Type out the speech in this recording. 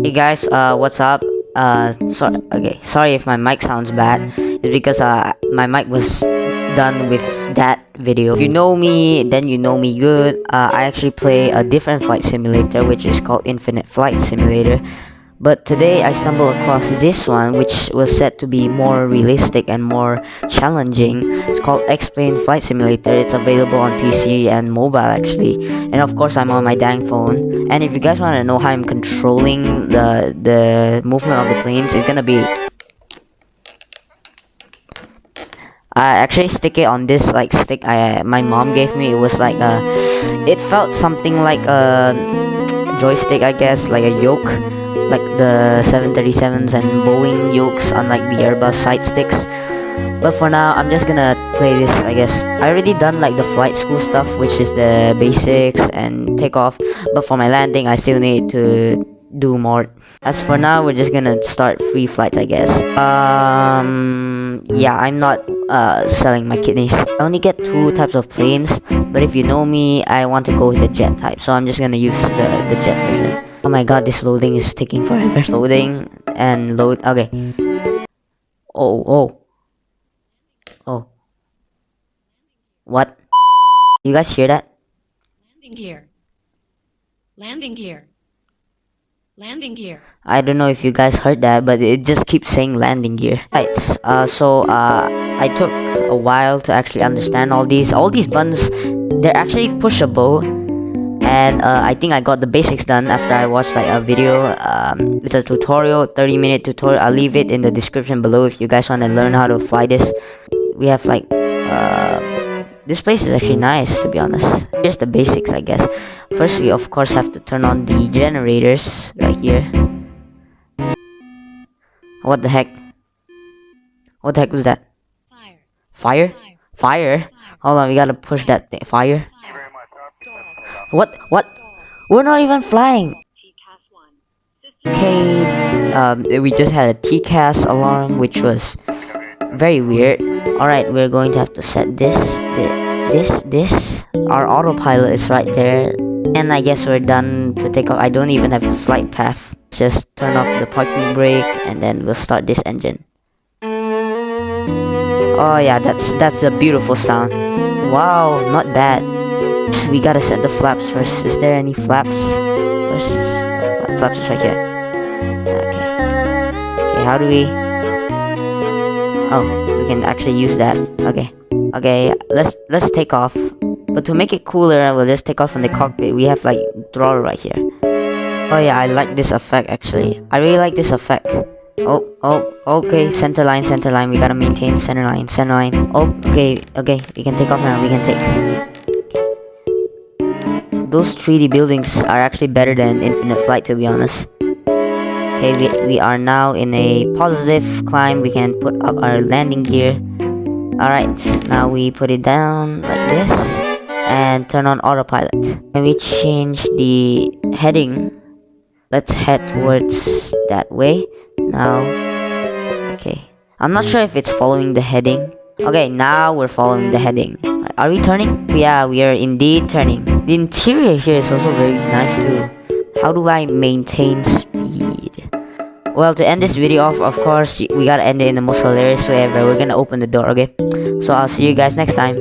Hey guys, what's up? Sorry if my mic sounds bad. It's because my mic was done with that video. If you know me, then you know me good. I actually play a different flight simulator, which is called Infinite Flight Simulator. But today I stumbled across this one, which was said to be more realistic and more challenging. It's called X-Plane Flight Simulator. It's available on PC and mobile actually. And of course I'm on my dang phone. And if you guys want to know how I'm controlling the movement of the planes, it's gonna be I actually stick it on this like stick my mom gave me. It was like it felt something like a joystick, I guess, like a yoke, like the 737s and Boeing yokes, unlike the Airbus side sticks. But for now, I'm just gonna play this, I guess. I already done like the flight school stuff, which is the basics and takeoff. But for my landing, I still need to do more. As for now, we're just gonna start free flights, I guess. Yeah, I'm not selling my kidneys. I only get 2 types of planes, but if you know me, I want to go with the jet type, so I'm just gonna use the jet version. Oh my god, this loading is taking forever. Loading and load. Okay. Oh. What? You guys hear that? Landing gear. Landing gear. Landing gear. I don't know if you guys heard that, but it just keeps saying landing gear. Right, I took a while to actually understand all these. All these buttons, they're actually pushable. And I think I got the basics done after I watched like a video. It's a tutorial, 30-minute tutorial. I'll leave it in the description below if you guys want to learn how to fly this. We have like this place is actually nice, to be honest. Here's the basics, I guess. First, we of course have to turn on the generators right here. What the heck? What the heck was that? Fire. Fire? Fire? Hold on, we gotta push that thing. Fire? What? We're not even flying. Okay, we just had a TCAS alarm, which was very weird. Alright, we're going to have to set this. Our autopilot is right there. And I guess we're done to take off. I don't even have a flight path. Just turn off the parking brake and then we'll start this engine. Oh yeah, that's a beautiful sound. Wow, not bad. So we gotta set the flaps first. Is there any flaps? Where's flaps is right here. Okay, how do we? Oh, we can actually use that. Okay, let's take off. But to make it cooler, we'll just take off from the cockpit. We have like throttle right here. Oh yeah, I like this effect actually. I really like this effect. Okay, center line. We gotta maintain center line. Oh, okay, we can take off now. We can take. Those 3D buildings are actually better than Infinite Flight, to be honest. Okay, we are now in a positive climb. We can put up our landing gear. Alright, now we put it down like this and turn on autopilot. Can we change the heading? Let's head towards that way. Now, okay. I'm not sure if it's following the heading. Okay, now we're following the heading. Are we turning? Yeah, we are indeed turning. The interior here is also very nice too. How do I maintain speed? Well, to end this video off, of course, we gotta end it in the most hilarious way ever. We're gonna open the door, okay? So I'll see you guys next time.